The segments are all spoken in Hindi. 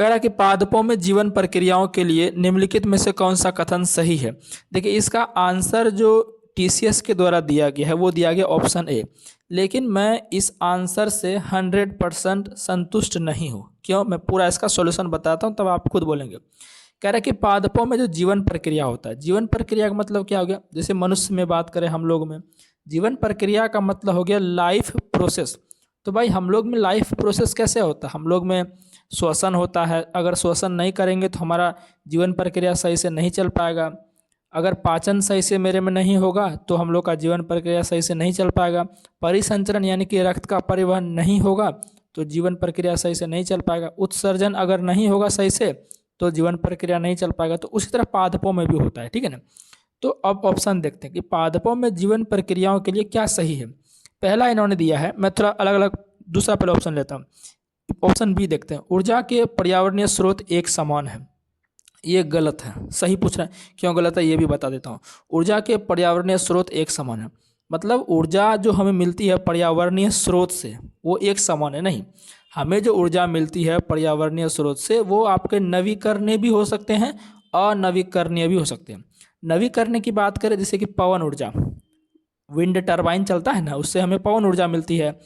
कह रहा है कि पादपों में जीवन प्रक्रियाओं के लिए निम्नलिखित में से कौन सा कथन सही है। देखिए इसका आंसर जो टीसीएस के द्वारा दिया गया है वो दिया गया ऑप्शन ए, लेकिन मैं इस आंसर से 100% संतुष्ट नहीं हूँ। क्यों? मैं पूरा इसका सॉल्यूशन बताता हूँ तब आप खुद बोलेंगे। कह रहा है कि पादपों में जो जीवन प्रक्रिया होता है, जीवन प्रक्रिया का मतलब क्या हो गया, जैसे मनुष्य में बात करें हम लोग में, जीवन प्रक्रिया का मतलब हो गया लाइफ प्रोसेस। तो भाई हम लोग में लाइफ प्रोसेस कैसे होता है, हम लोग में श्वसन होता है, अगर श्वसन नहीं करेंगे तो हमारा जीवन प्रक्रिया सही से नहीं चल पाएगा। अगर पाचन सही से मेरे में नहीं होगा तो हम लोग का जीवन प्रक्रिया सही से नहीं चल पाएगा। परिसंचरण यानी कि रक्त का परिवहन नहीं होगा तो जीवन प्रक्रिया सही से नहीं चल पाएगा। उत्सर्जन अगर नहीं होगा सही से तो जीवन प्रक्रिया नहीं चल पाएगा। तो उसी तरह पादपों में भी होता है, ठीक है ना। तो अब ऑप्शन देखते हैं कि पादपों में जीवन प्रक्रियाओं के लिए क्या सही है। पहला इन्होंने दिया है, मैं थोड़ा अलग अलग दूसरा पहले ऑप्शन लेता हूँ। ऑप्शन बी देखते हैं, ऊर्जा के पर्यावरणीय स्रोत एक समान है। ये गलत है, सही पूछ रहे हैं, क्यों गलत है ये भी बता देता हूँ। ऊर्जा के पर्यावरणीय स्रोत एक समान है मतलब ऊर्जा जो हमें मिलती है पर्यावरणीय स्रोत से वो एक समान है नहीं। हमें जो ऊर्जा मिलती है पर्यावरणीय स्रोत से वो आपके नवीकरणीय भी हो सकते हैं, अनवीकरणीय भी हो सकते हैं। नवीकरणीय की बात करें जैसे कि पवन ऊर्जा, विंड टरबाइन चलता है ना, उससे हमें पवन ऊर्जा मिलती है।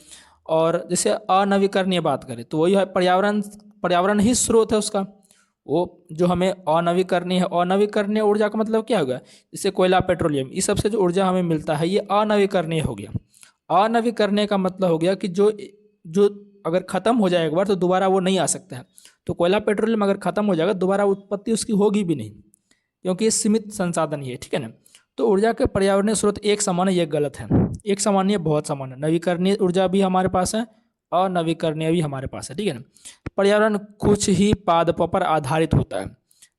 और जैसे अनवीकरणीय बात करें तो वही है पर्यावरण ही स्रोत है उसका, वो जो हमें अनवीकरणीय है। अनवीकरणीय ऊर्जा का मतलब क्या होगा, जैसे कोयला, पेट्रोलियम, इस सबसे जो ऊर्जा हमें मिलता है ये अनवीकरणीय हो गया। अनवीकरणीय का मतलब हो गया कि जो जो अगर ख़त्म हो जाए एक बार तो दोबारा वो नहीं आ सकता है। तो कोयला, पेट्रोलियम अगर ख़त्म हो जाएगा दोबारा उत्पत्ति उसकी होगी भी नहीं, क्योंकि ये सीमित संसाधन ही है, ठीक है ना। तो ऊर्जा के पर्यावरणीय स्रोत एक समान है, ये गलत है। एक समान नहीं है, बहुत समान है। नवीकरणीय ऊर्जा भी हमारे पास है और नवीकरणीय भी हमारे पास है, ठीक है ना। पर्यावरण कुछ ही पादपों पर आधारित होता है,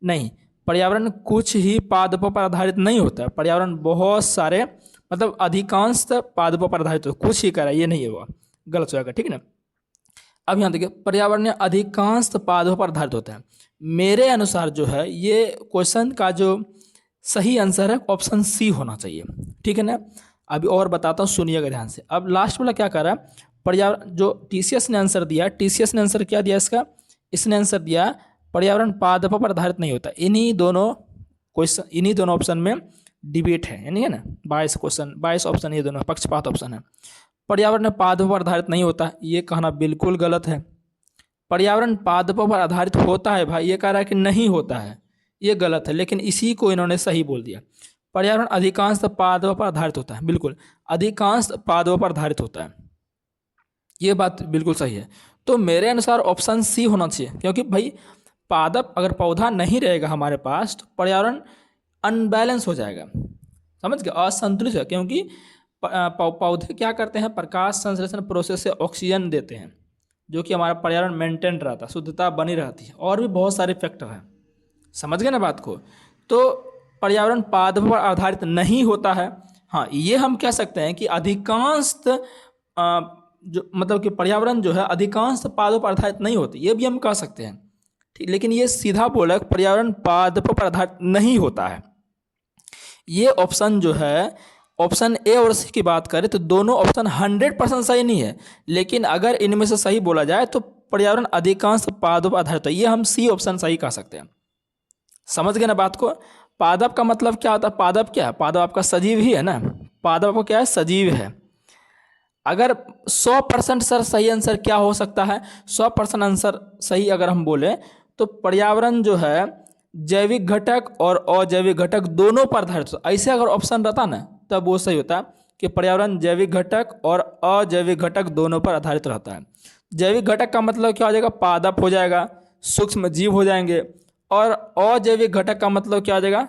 नहीं, पर्यावरण कुछ ही पादपों पर आधारित नहीं होता है। पर्यावरण बहुत सारे मतलब अधिकांश पादपों पर आधारित होता है, कुछ ही कह रहा है, ये नहीं है, वो गलत हो जाएगा, ठीक है ना। अब यहाँ देखिए, पर्यावरण अधिकांश पादपों पर आधारित होता है। मेरे अनुसार जो है ये क्वेश्चन का जो सही आंसर है ऑप्शन सी होना चाहिए, ठीक है ना। अभी और बताता हूँ, सुनिएगा ध्यान से। अब लास्ट वाला क्या कर रहा है, पर्यावरण जो टीसीएस ने आंसर दिया, टीसीएस ने आंसर क्या दिया इसका, इसने आंसर दिया पर्यावरण पादपों पर आधारित नहीं होता। इन्हीं दोनों क्वेश्चन, इन्हीं दोनों ऑप्शन में डिबेट है, यानी है ना, 22 क्वेश्चन 22 ऑप्शन, ये दोनों पक्षपात ऑप्शन है। पर्यावरण पादपों पर आधारित नहीं होता, ये कहना बिल्कुल गलत है। पर्यावरण पादपों पर आधारित होता है, भाई ये कह रहा है कि नहीं होता है, ये गलत है। लेकिन इसी को इन्होंने सही बोल दिया, पर्यावरण अधिकांश पादपों पर आधारित होता है। बिल्कुल, अधिकांश पादपों पर आधारित होता है, ये बात बिल्कुल सही है। तो मेरे अनुसार ऑप्शन सी होना चाहिए, क्योंकि भाई पादप अगर पौधा नहीं रहेगा हमारे पास तो पर्यावरण अनबैलेंस हो जाएगा, समझ गए, असंतुलित है। क्योंकि पौधे क्या करते हैं, प्रकाश संश्लेषण प्रोसेस से ऑक्सीजन देते हैं, जो कि हमारा पर्यावरण मेंटेन रहता है, शुद्धता बनी रहती है, और भी बहुत सारे फैक्टर हैं, समझ गए ना बात को। तो पर्यावरण पादपों पर आधारित नहीं होता है। हाँ, ये हम कह सकते हैं कि अधिकांश जो मतलब कि पर्यावरण जो है अधिकांश पादपों पर आधारित नहीं होती, ये भी हम कह सकते हैं, ठीक। लेकिन ये सीधा बोला पर्यावरण पादपों पर आधारित नहीं होता है। ये ऑप्शन जो है, ऑप्शन ए और सी की बात करें तो दोनों ऑप्शन 100% सही नहीं है, लेकिन अगर इनमें से सही बोला जाए तो पर्यावरण अधिकांश पादपों पर आधारित है, ये हम सी ऑप्शन सही कह सकते हैं। समझ गए ना बात को। पादप का मतलब क्या होता है, पादप क्या है, पादप आपका सजीव ही है ना, पादप को क्या है, सजीव है। अगर 100% सर सही आंसर क्या हो सकता है, 100% आंसर सही अगर हम बोले तो पर्यावरण जो है जैविक घटक और अजैविक घटक दोनों पर आधारित, ऐसे अगर ऑप्शन रहता ना तब वो सही होता कि पर्यावरण जैविक घटक और अजैविक घटक दोनों पर आधारित रहता है। जैविक घटक का मतलब क्या हो जाएगा, पादप हो जाएगा, सूक्ष्म जीव हो जाएंगे, और अजैविक घटक का मतलब क्या हो जाएगा,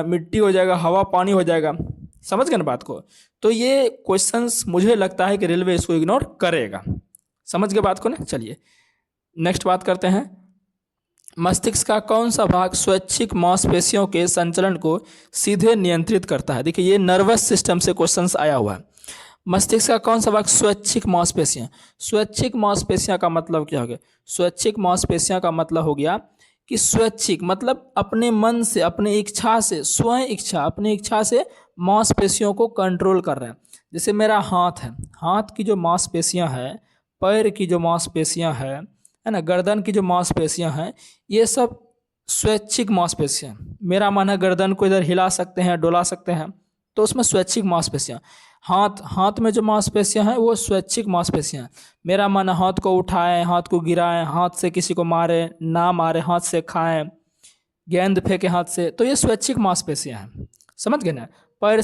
मिट्टी हो जाएगा, हवा पानी हो जाएगा। समझ गए ना बात को। तो ये क्वेश्चंस मुझे लगता है कि रेलवे इसको इग्नोर करेगा, समझ गए बात को ना। चलिए नेक्स्ट बात करते हैं, मस्तिष्क का कौन सा भाग स्वैच्छिक मांसपेशियों के संचलन को सीधे नियंत्रित करता है। देखिए ये नर्वस सिस्टम से क्वेश्चंस आया हुआ है। मस्तिष्क का कौन सा भाग स्वैच्छिक मांसपेशियां, स्वैच्छिक मांसपेशियां का मतलब क्या हो गया, स्वैच्छिक मांसपेशियां का मतलब हो गया कि स्वैच्छिक मतलब अपने मन से, अपने इच्छा से, स्वयं इच्छा, अपनी इच्छा से मांसपेशियों को कंट्रोल कर रहे हैं। जैसे मेरा हाथ है, हाथ की जो मांसपेशियां हैं, पैर की जो मांसपेशियां हैं, है ना, गर्दन की जो मांसपेशियां हैं ये सब स्वैच्छिक मांसपेशियां। मेरा मन है गर्दन को इधर हिला सकते हैं, डोला सकते हैं, तो उसमें स्वैच्छिक मांसपेशियां। हाथ में जो मांसपेशियां हैं वो स्वैच्छिक मांसपेशियां। मेरा मन है हाथ को उठाएं, हाथ को गिराएं, हाथ से किसी को मारें, ना मारें, हाथ से खाएं, गेंद फेंके हाथ से, तो ये स्वैच्छिक मांसपेशियां हैं। समझ गए ना। पैर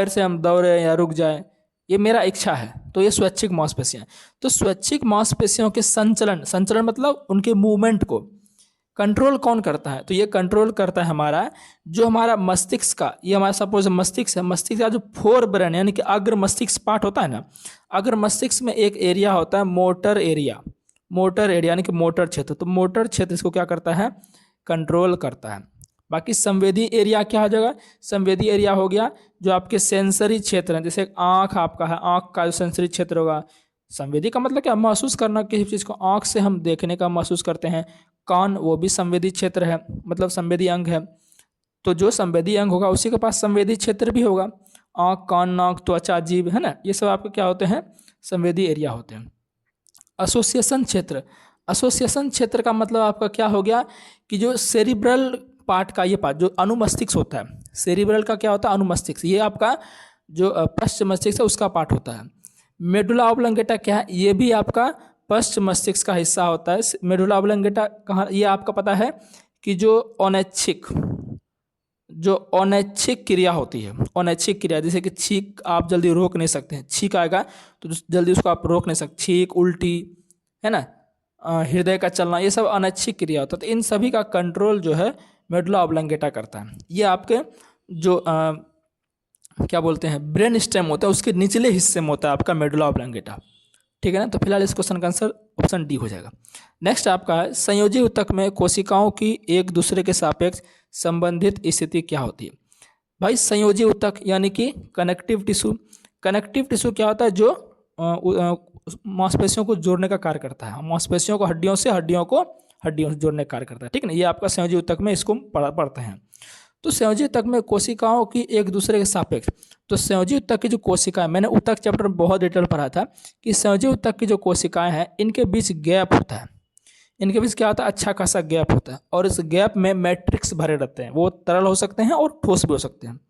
से हम दौड़े या रुक जाए, ये मेरा इच्छा है, तो ये स्वैच्छिक मांसपेशियां। तो स्वैच्छिक मांसपेशियों के संचलन मतलब उनके मूवमेंट को कंट्रोल कौन करता है? तो ये कंट्रोल करता है हमारा मस्तिष्क का। ये हमारा सपोज मस्तिष्क है, मस्तिष्क का जो फोर ब्रेन यानी कि अग्र मस्तिष्क पार्ट होता है ना, अग्र मस्तिष्क में एक एरिया होता है मोटर एरिया यानी कि मोटर क्षेत्र। तो मोटर क्षेत्र इसको क्या करता है? कंट्रोल करता है। बाकी संवेदी एरिया क्या हो जाएगा? संवेदी एरिया हो गया जो आपके सेंसरी क्षेत्र हैं, जैसे आँख आपका है, आँख का जो सेंसरी क्षेत्र होगा। संवेदी का मतलब क्या? महसूस करना किसी चीज़ को, आँख से हम देखने का महसूस करते हैं। कान वो भी संवेदी क्षेत्र है, मतलब संवेदी अंग है। तो जो संवेदी अंग होगा उसी के पास संवेदी क्षेत्र भी होगा। आँख, कान, नाक, त्वचा, जीभ, है ना, ये सब आपके क्या होते हैं? संवेदी एरिया होते हैं। एसोसिएशन क्षेत्र का मतलब आपका क्या हो गया कि जो सेरिब्रल पार्ट का ये पार्ट जो अनुमस्तिष्क होता है, सेरिब्रल का क्या होता है? अनुमस्तिष्क। ये आपका जो पश्च मस्तिष्क है उसका पार्ट होता है। मेडुला ऑब्लंगेटा क्या है? ये भी आपका पश्च मस्तिष्क का हिस्सा होता है। मेडुला ऑब्लंगेटा कहाँ? ये आपका पता है कि जो अनैच्छिक क्रिया होती है, अनैच्छिक क्रिया, जैसे कि छींक आप जल्दी रोक नहीं सकते हैं, छींक आएगा तो जल्दी उसको आप रोक नहीं सकते, छींक, उल्टी, है ना, हृदय का चलना, ये सब अनैच्छिक क्रिया होता है। तो इन सभी का कंट्रोल जो है मेडुला ऑब्लंगेटा करता है। ये आपके जो क्या बोलते हैं ब्रेन स्टेम होता है उसके निचले हिस्से में होता है आपका मेडुला ऑब्लंगेटा। ठीक है ना। तो फिलहाल इस क्वेश्चन का आंसर ऑप्शन डी हो जाएगा। नेक्स्ट आपका है संयोजी ऊतक में कोशिकाओं की एक दूसरे के सापेक्ष संबंधित स्थिति क्या होती है? भाई संयोजी ऊतक यानी कि कनेक्टिव टिश्यू। कनेक्टिव टिश्यू क्या होता है? जो मांसपेशियों को जोड़ने का कार्य करता है, मांसपेशियों को हड्डियों से जोड़ने का कार्य करता है। ठीक है ना। ये आपका संयोजी ऊतक में इसको पढ़ते हैं। तो संयोजी ऊतक में कोशिकाओं की एक दूसरे के सापेक्ष, तो संयोजी ऊतक की जो कोशिकाएं, मैंने ऊतक चैप्टर में बहुत डिटेल पढ़ा था कि संयोजी ऊतक की जो कोशिकाएं हैं इनके बीच गैप होता है। इनके बीच क्या होता है? अच्छा खासा गैप होता है, और इस गैप में मैट्रिक्स भरे रहते हैं। वो तरल हो सकते हैं और ठोस भी हो सकते हैं।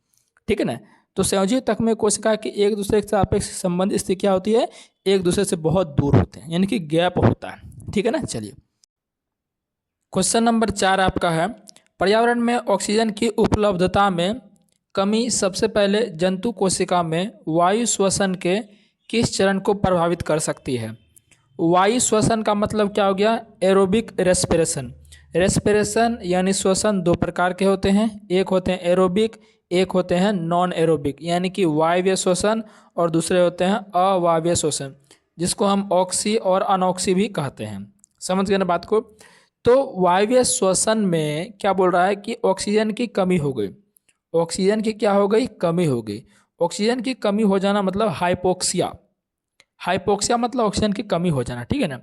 ठीक है ना। तो संयोजी ऊतक में कोशिका की एक दूसरे के सापेक्ष संबंध स्थिति क्या होती है? एक दूसरे से बहुत दूर होते हैं, यानी कि गैप होता है। ठीक है ना। चलिए क्वेश्चन नंबर 4 आपका है पर्यावरण में ऑक्सीजन की उपलब्धता में कमी सबसे पहले जंतु कोशिका में वायु श्वसन के किस चरण को प्रभावित कर सकती है? वायु श्वसन का मतलब क्या हो गया? Aerobic respiration. रेस्पिरेशन यानी श्वसन दो प्रकार के होते हैं, एक होते हैं एरोबिक, एक होते हैं नॉन एरोबिक, यानी कि वायवीय श्वसन, और दूसरे होते हैं अवायवीय श्वसन, जिसको हम ऑक्सी और अनऑक्सी भी कहते हैं। समझ गए ना बात को। तो वायवीय श्वसन में क्या बोल रहा है कि ऑक्सीजन की कमी हो गई। ऑक्सीजन की क्या हो गई? कमी हो गई। ऑक्सीजन की कमी हो जाना मतलब हाइपोक्सिया। हाइपोक्सिया मतलब ऑक्सीजन की कमी हो जाना। ठीक है ना।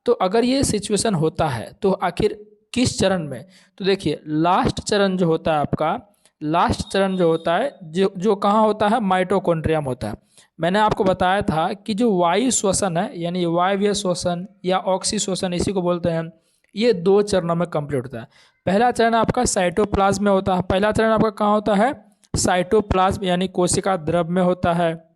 तो अगर ये सिचुएशन होता है तो आखिर किस चरण में? तो देखिए लास्ट चरण जो होता है आपका, लास्ट चरण जो होता है जो कहाँ होता है? माइटोकॉन्ड्रिया में होता है। मैंने आपको बताया था कि जो वायु श्वसन है यानी वायवीय श्वसन या ऑक्सी श्वसन इसी को बोलते हैं, ये 2 चरणों में कंप्लीट होता है। पहला चरण आपका साइटोप्लाज्म में होता है। पहला चरण आपका कहाँ होता है? साइटोप्लाज्म यानी कोशिका द्रव में होता है।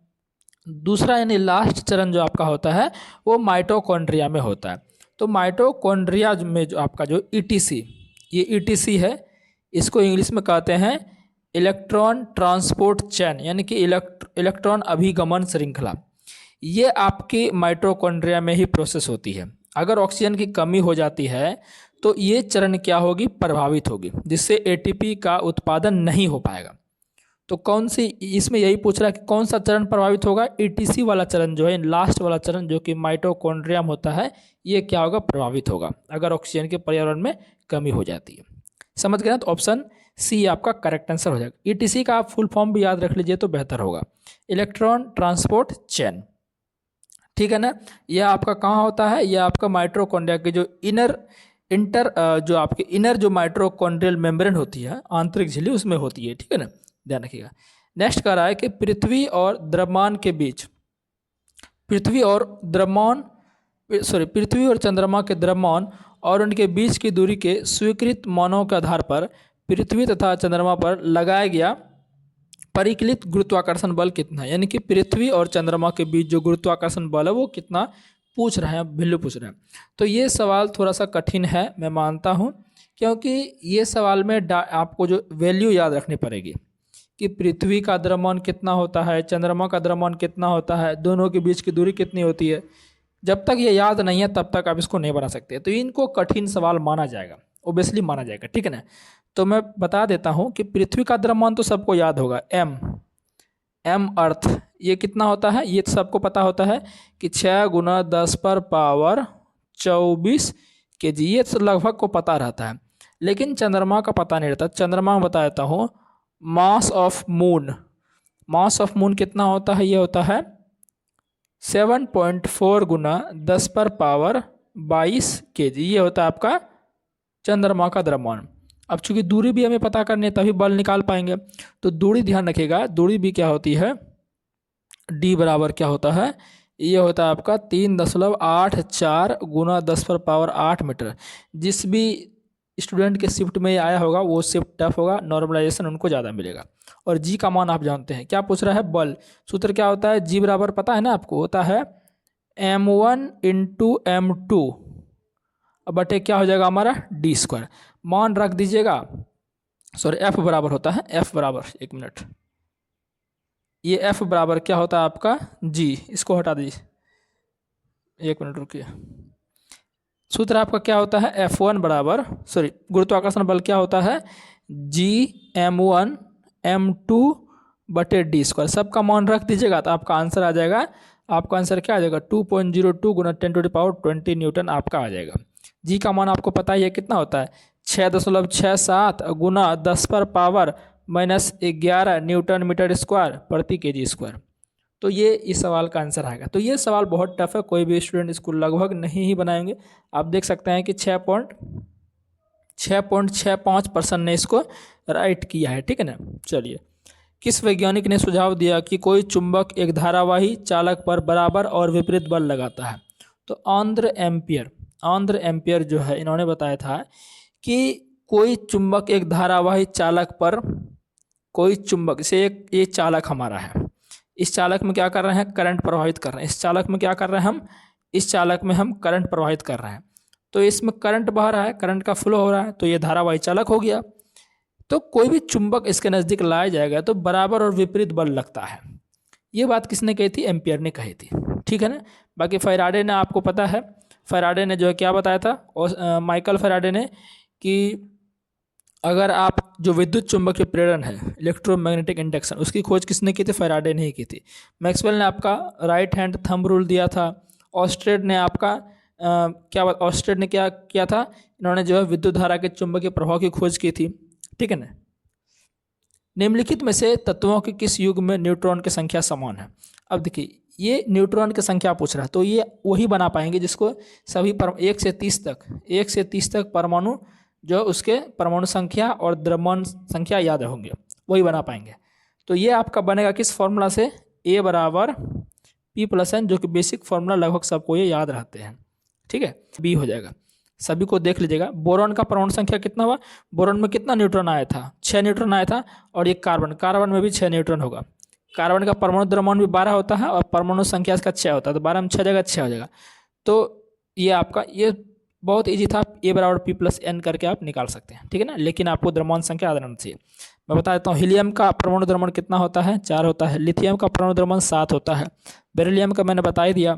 दूसरा यानी लास्ट चरण जो आपका होता है वो माइटोकॉन्ड्रिया में होता है। तो माइटोकॉन्ड्रिया में जो आपका जो ईटीसी, ये ईटीसी है, इसको इंग्लिश में कहते हैं इलेक्ट्रॉन ट्रांसपोर्ट चेन, यानी कि इलेक्ट्रॉन अभिगमन श्रृंखला। ये आपकी माइटोकॉन्ड्रिया में ही प्रोसेस होती है। अगर ऑक्सीजन की कमी हो जाती है तो ये चरण क्या होगी? प्रभावित होगी, जिससे एटीपी का उत्पादन नहीं हो पाएगा। तो कौन सी, इसमें यही पूछ रहा है कि कौन सा चरण प्रभावित होगा? ईटीसी वाला चरण जो है, लास्ट वाला चरण जो कि माइटोकॉन्ड्रिया में होता है, ये क्या होगा? प्रभावित होगा अगर ऑक्सीजन के पर्यावरण में कमी हो जाती है। समझ गए ना। तो ऑप्शन सी आपका करेक्ट आंसर हो जाएगा। ईटीसी का आप फुल फॉर्म भी याद रख लीजिए तो बेहतर होगा, इलेक्ट्रॉन ट्रांसपोर्ट चेन। ठीक है ना। यह आपका कहाँ होता है? यह आपका माइटोकॉन्ड्रिया के जो जो आपके इनर जो माइटोकॉन्ड्रियल मेम्ब्रेन होती है, आंतरिक झिल्ली, उसमें होती है। ठीक है ना, ध्यान रखिएगा। नेक्स्ट कह रहा है कि पृथ्वी और द्रव्यमान पृथ्वी और चंद्रमा के द्रव्यमान और उनके बीच की दूरी के स्वीकृत मानों के आधार पर पृथ्वी तथा चंद्रमा पर लगाया गया परिकलित गुरुत्वाकर्षण बल कितना है। यानी कि पृथ्वी और चंद्रमा के बीच जो गुरुत्वाकर्षण बल है वो कितना पूछ रहे हैं, वैल्यू पूछ रहे हैं। तो ये सवाल थोड़ा सा कठिन है, मैं मानता हूँ, क्योंकि ये सवाल में आपको जो वैल्यू याद रखनी पड़ेगी कि पृथ्वी का द्रव्यमान कितना होता है, चंद्रमा का द्रव्यमान कितना होता है, दोनों के बीच की दूरी कितनी होती है। जब तक ये याद नहीं है तब तक आप इसको नहीं बना सकते। तो इनको कठिन सवाल माना जाएगा, ओबियसली माना जाएगा, ठीक है ना। तो मैं बता देता हूँ कि पृथ्वी का द्रव्यमान तो सबको याद होगा, एम अर्थ, ये कितना होता है, ये तो सबको पता होता है कि 6 × 10⁻24 kg, ये तो लगभग को पता रहता है। लेकिन चंद्रमा का पता नहीं रहता। चंद्रमा में बता देता हूँ, मास ऑफ मून कितना होता है, ये होता है 7.4 × 10⁻22 kg, ये होता है आपका चंद्रमा का द्रव्यमान। अब चूंकि दूरी भी हमें पता करनी है तभी बल निकाल पाएंगे, तो दूरी ध्यान रखिएगा, दूरी भी क्या होती है, d बराबर क्या होता है, ये होता है आपका 3.84 × 10⁸ मीटर। जिस भी स्टूडेंट के शिफ्ट में आया होगा वो शिफ्ट टफ होगा, नॉर्मलाइजेशन उनको ज़्यादा मिलेगा। और जी का मान आप जानते हैं, क्या पूछ रहा है, बल। सूत्र क्या होता है, जी बराबर पता है ना आपको, होता है m1 × m2 बटे क्या हो जाएगा हमारा d²। मान रख दीजिएगा, सॉरी f बराबर होता है, f बराबर, एक मिनट, ये f बराबर क्या होता है आपका g, इसको हटा दीजिए, एक मिनट रुकिए। सूत्र आपका क्या होता है, F1 बराबर, सॉरी गुरुत्वाकर्षण बल क्या होता है, g m1 m2 बटे d²। सबका मान रख दीजिएगा तो आपका आंसर आ जाएगा। आपका आंसर क्या आ जाएगा, 2.02 × 10⁻20 न्यूटन आपका आ जाएगा। जी का मान आपको पता ही है कितना होता है, 6.67 × 10⁻⁻11 न्यूटन मीटर स्क्वायर प्रति kg²। तो ये इस सवाल का आंसर आएगा। तो ये सवाल बहुत टफ है, कोई भी स्टूडेंट इसको लगभग नहीं ही बनाएंगे। आप देख सकते हैं कि 6.65% ने इसको राइट किया है, ठीक है ना। चलिए, किस वैज्ञानिक ने सुझाव दिया कि कोई चुंबक एक धारावाही चालक पर बराबर और विपरीत बल लगाता है। तो आंद्र एम्पियर जो है, इन्होंने बताया था कि कोई चुंबक एक धारावाही चालक पर, कोई चुंबक से एक चालक हमारा है, इस चालक में क्या कर रहे हैं, करंट प्रवाहित कर रहे हैं। इस चालक में क्या कर रहे हैं हम, इस चालक में हम करंट प्रवाहित कर रहे हैं। तो इसमें करंट बह रहा है, करंट का फ्लो हो रहा है, तो ये धारावाही चालक हो गया। तो कोई भी चुंबक इसके नज़दीक लाया जाएगा तो बराबर और विपरीत बल लगता है। ये बात किसने कही थी, एम्पियर ने कही थी, ठीक है ना। बाकी फैराडे ने, आपको पता है फैराडे ने जो है क्या बताया था, और माइकल फैराडे ने, कि अगर आप जो विद्युत चुंबकीय प्रेरण है, इलेक्ट्रोमैग्नेटिक इंडक्शन, उसकी खोज किसने की थी, फैराडे ने ही की थी। मैक्सवेल ने आपका राइट हैंड थंब रूल दिया था। ऑस्टेड ने आपका ऑस्टेड ने क्या किया था, इन्होंने जो है विद्युत धारा के चुंबकीय प्रभाव की खोज की थी, ठीक है ना। निम्नलिखित में से तत्वों के किस युग में न्यूट्रॉन की संख्या समान है। अब देखिए, ये न्यूट्रॉन की संख्या पूछ रहा है, तो ये वही बना पाएंगे जिसको सभी 1 से 30 तक परमाणु, जो उसके परमाणु संख्या और द्रव्यमान संख्या याद होंगे, वही बना पाएंगे। तो ये आपका बनेगा किस फॉर्मूला से, A बराबर P+N, जो कि बेसिक फॉर्मूला लगभग सबको ये याद रहते हैं, ठीक है। B हो जाएगा, सभी को देख लीजिएगा। बोरॉन का परमाणु संख्या कितना हुआ, बोरॉन में कितना न्यूट्रॉन आया था, 6 न्यूट्रॉन आया था। और ये कार्बन में भी 6 न्यूट्रॉन होगा। कार्बन का परमाणु द्रव्यमान भी 12 होता है और परमाणु संख्या इसका 6 होता है, तो 12 में 6 जगह 6 हो जाएगा। तो ये आपका, ये बहुत इजी था, A बराबर P+N करके आप निकाल सकते हैं, ठीक है ना। लेकिन आपको द्रव्यमान संख्या याद रहना चाहिए। मैं बता देता हूँ, हीलियम का परमाणु द्रव्यमान कितना होता है, 4 होता है। लिथियम का परमाणु द्रव्यमान 7 होता है। बेरिलियम का मैंने बता ही दिया,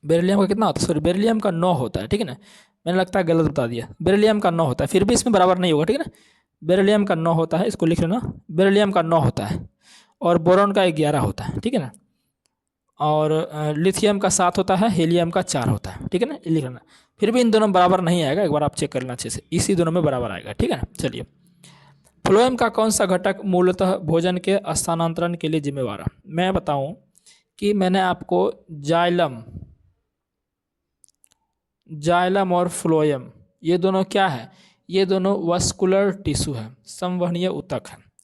बेरिलियम का कितना होता है, सॉरी बेरिलियम का 9 होता है, ठीक है ना। मैंने लगता है गलत बता दिया, बेरिलियम का 9 होता है, फिर भी इसमें बराबर नहीं होगा, ठीक है ना। बेरिलियम का 9 होता है, इसको लिख लेना, बेरिलियम का 9 होता है। और बोरॉन का 11 होता है, ठीक है ना। और लिथियम का 7 होता है, हीलियम का 4 होता है, ठीक है ना, लिख लेना। फिर भी इन दोनों में बराबर नहीं आएगा, एक बार आप चेक कर लेना अच्छे से, इसी दोनों में बराबर आएगा, ठीक है ना। चलिए, फ्लोएम का कौन सा घटक मूलतः भोजन के स्थानांतरण के लिए जिम्मेवार है। मैं बताऊं कि मैंने आपको जाइलम और फ्लोएम, ये दोनों क्या है, ये दोनों वस्कुलर टिश्यू है, संवहनीय ऊतक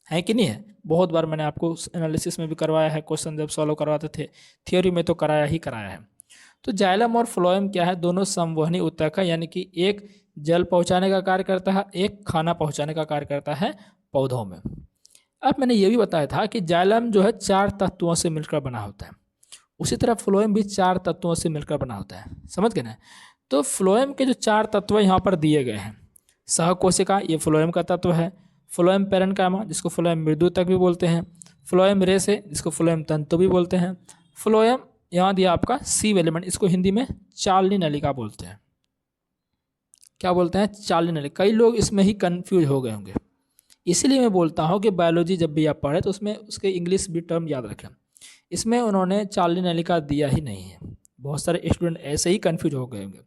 है कि नहीं है। बहुत बार मैंने आपको एनालिसिस में भी करवाया है, क्वेश्चन जब सॉल्व करवाते थे, थियोरी में तो कराया ही कराया है। तो जाइलम और फ्लोएम क्या है, दोनों संवहनी ऊतक है, यानी कि एक जल पहुंचाने का कार्य करता है, एक खाना पहुंचाने का कार्य करता है पौधों में। अब मैंने ये भी बताया था कि जाइलम जो है 4 तत्वों से मिलकर बना होता है, उसी तरह फ्लोएम भी 4 तत्वों से मिलकर बना होता है, समझ गए ना। तो फ्लोएम के जो 4 तत्व यहाँ पर दिए गए हैं, सहकोशिका ये फ्लोएम का तत्व है, फ्लोएम पैरेन्काइमा जिसको फ्लोएम मृदुतक भी बोलते हैं, फ्लोएम रेसे जिसको फ्लोएम तंतु भी बोलते हैं, फ्लोएम यहाँ दिया आपका सीव एलिमेंट, इसको हिंदी में चालनी नलिका बोलते हैं। क्या बोलते हैं, चालनी नलिका। कई लोग इसमें ही कंफ्यूज हो गए होंगे, इसीलिए मैं बोलता हूँ कि बायोलॉजी जब भी आप पढ़ें तो उसमें उसके इंग्लिश भी टर्म याद रखें। इसमें उन्होंने चालनी नलिका दिया ही नहीं है, बहुत सारे स्टूडेंट ऐसे ही कंफ्यूज हो गए होंगे।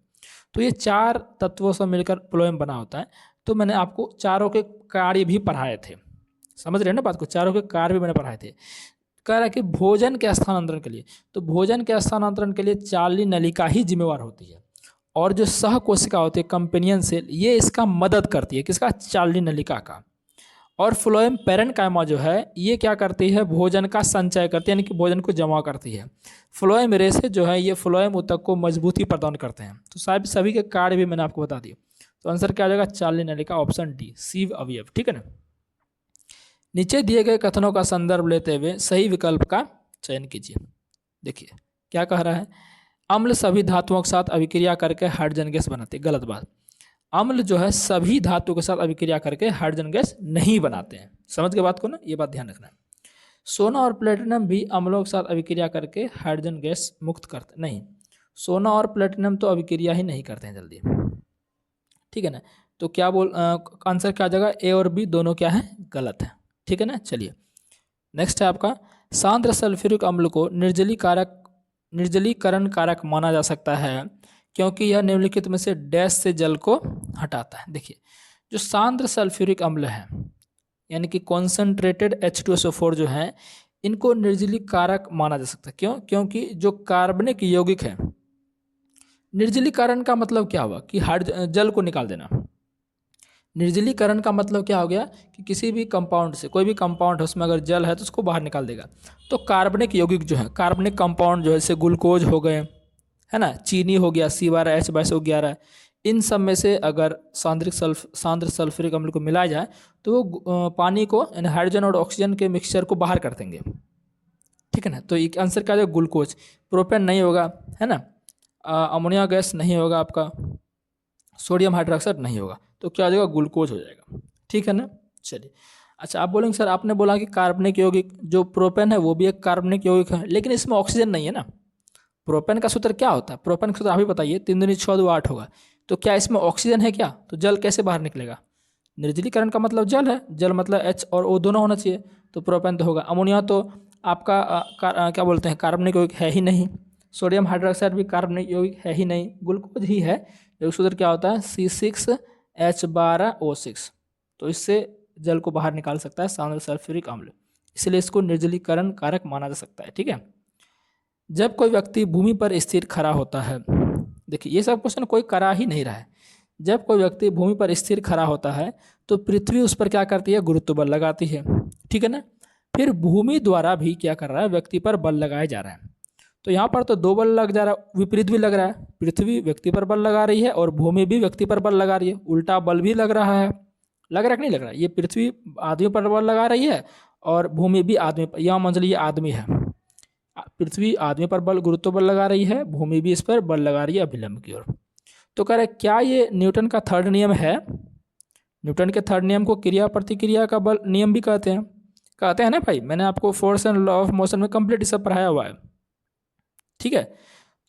तो ये 4 तत्वों से मिलकर फ्लोएम बना होता है। तो मैंने आपको चारों के कार्य भी पढ़ाए थे, समझ रहे हैं ना बात को, चारों के कार्य भी मैंने पढ़ाए थे। कह रहा है कि भोजन के स्थानांतरण के लिए, तो भोजन के स्थानांतरण के लिए चालनी नलिका ही जिम्मेवार होती है, और जो सहकोशिका होती है कंपेनियन सेल, ये इसका मदद करती है, किसका, चालनी नलिका का। और फ्लोएम पैरेन्काइमा जो है ये क्या करती है, भोजन का संचय करती है, यानी कि भोजन को जमा करती है। फ्लोएम रेसे जो है ये फ्लोएम ऊतक को मजबूती प्रदान करते हैं। तो शायद सभी के कार्य भी मैंने आपको बता दिए। तो आंसर क्या आ जाएगा, चालनी नलिका, ऑप्शन डी, सीव अवयव, ठीक है ना। नीचे दिए गए कथनों का संदर्भ लेते हुए सही विकल्प का चयन कीजिए। देखिए क्या कह रहा है, अम्ल सभी धातुओं के साथ अभिक्रिया करके हाइड्रोजन गैस बनाते हैं। गलत बात, अम्ल जो है सभी धातु के साथ अभिक्रिया करके हाइड्रोजन गैस नहीं बनाते हैं, समझ के बात को ना, ये बात ध्यान रखना है। सोना और प्लेटिनम भी अम्लों के साथ अभिक्रिया करके हाइड्रोजन गैस मुक्त करते नहीं, सोना और प्लेटिनम तो अभिक्रिया ही नहीं करते हैं जल्दी, ठीक है ना। तो क्या आंसर क्या आ जाएगा, ए और बी दोनों क्या है, गलत है, ठीक है ना। चलिए नेक्स्ट है आपका, सांद्र सल्फ्यूरिक अम्ल को निर्जलीकरण कारक माना जा सकता है क्योंकि यह निम्नलिखित में से डैश से जल को हटाता है। देखिए जो सांद्र सल्फ्यूरिक अम्ल है यानी कि कॉन्सेंट्रेटेड H2SO4 जो है, इनको निर्जलीकारक माना जा सकता है। क्यों, क्योंकि जो कार्बनिक यौगिक है, निर्जलीकरण का मतलब क्या हुआ कि जल को निकाल देना। निर्जलीकरण का मतलब क्या हो गया कि किसी भी कंपाउंड से, कोई भी कंपाउंड है उसमें अगर जल है तो उसको बाहर निकाल देगा। तो कार्बनिक यौगिक जो है, कार्बनिक कंपाउंड जो है, जैसे ग्लूकोज हो गए, है ना, चीनी हो गया C12H2211, इन सब में से अगर सांद्र सल्फ्यूरिक अम्ल को मिलाया जाए तो वो पानी को, यानी हाइड्रोजन और ऑक्सीजन के मिक्सचर को बाहर कर देंगे, ठीक है ना। तो एक आंसर क्या है, ग्लूकोज। प्रोपेन नहीं होगा, है ना, अमोनिया गैस नहीं होगा आपका, सोडियम हाइड्रोक्साइड नहीं होगा, तो क्या हो जाएगा, ग्लूकोज हो जाएगा, ठीक है ना। चलिए अच्छा, आप बोलेंगे सर आपने बोला कि कार्बनिक यौगिक, जो प्रोपेन है वो भी एक कार्बनिक यौगिक है, लेकिन इसमें ऑक्सीजन नहीं है ना। प्रोपेन का सूत्र क्या होता है, प्रोपेन का सूत्र आप ही बताइए, 3 दूनी 6 2 8 होगा। तो क्या इसमें ऑक्सीजन है क्या, तो जल कैसे बाहर निकलेगा। निर्जलीकरण का मतलब जल है, जल मतलब H और O दोनों होना चाहिए, तो प्रोपेन तो होगा। अमोनिया तो आपका क्या बोलते हैं, कार्बनिक यौगिक है ही नहीं। सोडियम हाइड्रोक्साइड भी कार्बनिक यौगिक है ही नहीं, ग्लूकोज ही है। यौगिक सूत्र क्या होता है, C6H12O6। तो इससे जल को बाहर निकाल सकता है सांद्र सल्फ्यूरिक अम्ल, इसलिए इसको निर्जलीकरण कारक माना जा सकता है, ठीक है। जब कोई व्यक्ति भूमि पर स्थिर खड़ा होता है, देखिए ये सब क्वेश्चन कोई करा ही नहीं रहा है। जब कोई व्यक्ति भूमि पर स्थिर खड़ा होता है तो पृथ्वी उस पर क्या करती है, गुरुत्व बल लगाती है, ठीक है ना। फिर भूमि द्वारा भी क्या कर रहा है, व्यक्ति पर बल लगाया जा रहा है। तो यहाँ पर तो 2 बल लग जा रहा है, विपरीत भी लग रहा है, पृथ्वी व्यक्ति पर बल लगा रही है और भूमि भी व्यक्ति पर बल लगा रही है, उल्टा बल भी लग रहा है। लग रहा है कि नहीं लग रहा है, ये पृथ्वी आदमी पर बल लगा रही है और भूमि भी आदमी पर, यहाँ मान लीजिए ये आदमी है, पृथ्वी आदमी पर बल गुरुत्व बल लगा रही है, भूमि भी इस पर बल लगा रही है अभिलंब की ओर। तो कह रहे क्या ये न्यूटन का 3rd नियम है। न्यूटन के 3rd नियम को क्रिया प्रतिक्रिया का बल नियम भी कहते हैं ना भाई, मैंने आपको force and law of motion में कंप्लीट सब पढ़ाया हुआ है, ठीक है।